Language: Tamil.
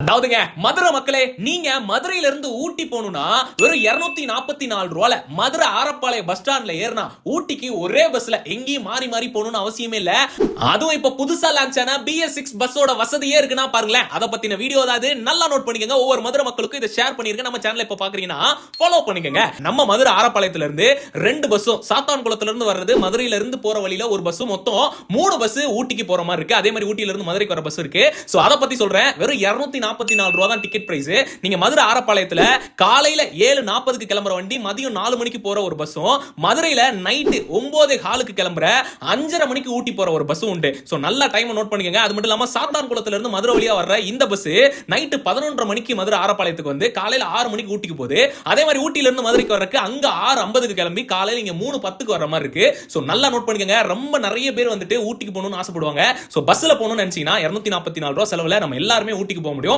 அதாவதுங்க மதுரை மக்களே, நீங்க மதுரையில இருந்து ஊட்டி போகணும்னா வெறும் 244 ரூபால மதுரை ஆரப்பாளைய பஸ் ஸ்டாண்ட்ல ஏறினா ஊட்டிக்கு ஒரே பஸ்ல எங்கேயும் மாறி மாறி போகணும்னு அவசியமே இல்ல. அதுவும் இப்ப புதுசா லான்ச் ஆன BS6 பஸ்ஸோட வசதியே இருக்குன்னா பாருங்களேன். அதை பத்தின வீடியோ ஏதாவது நல்லா நோட் பண்ணிக்கங்க. ஒவ்வொரு மதுரை மக்களுக்கும் இதை ஷேர் பண்ணிருங்க. நம்ம சேனலை இப்ப பாக்குறீங்கன்னா ஃபாலோ பண்ணிக்கங்க. நம்ம மதுரை ஆரப்பாளையத்துல இருந்து 2 பஸ்ஸும், சாத்தான்குளத்துல இருந்து வர்றது, மதுரையில இருந்து போற வழியில ஒரு பஸ்ஸும், மொத்தம் 3 பஸ் ஊட்டிக்கு போற மாதிரி இருக்கு. அதே மாதிரி ஊட்டியில இருந்து மதுரைக்கு வர பஸ் இருக்கு. சோ அதை பத்தி சொல்றேன். வெறும் 244 ரூபா தான் டிக்கெட் பிரைஸ். நீங்க மதுரை ஆரப்பாளையத்துல காலையில 7:40க்கு கிளம்புற வண்டி மதியம் 4 மணிக்கு போற ஒரு பஸ்ஸும், மதுரையில நைட் 9:15க்கு கிளம்புற 5:30 மணிக்கு ஊட்டி போற ஒரு பஸ்ஸும் உண்டு. சோ நல்ல டைம் நோட் பண்ணிக்கங்க. அது மட்டும் இல்லாம சாத்தான்குளத்துல இருந்து மதுரை வழியா வர்ற இந்த பஸ் நைட் 11:30 மணிக்கு மதுரை ஆரப்பாளையத்துக்கு வந்து காலையில 6 மணிக்கு ஊட்டிக்கு போகுது. அதே மாதிரி ஊட்டியில இருந்து மதுரைக்கு வர்றதுக்கு அங்க 6:50க்கு கிளம்பி காலையில இங்க 3:10க்கு வர மாதிரி இருக்கு. சோ நல்லா நோட் பண்ணிக்கங்க. ரொம்ப நிறைய பேர் வந்துட்டு ஊட்டிக்கு போகணும்னு ஆசைப்படுவாங்க. சோ பஸ்ல போகணும்னு நினைச்சீங்கன்னா 244 ரூபாய் செலவுல நம்ம எல்லாருமே ஊட்டிக்கு போக முடியும்.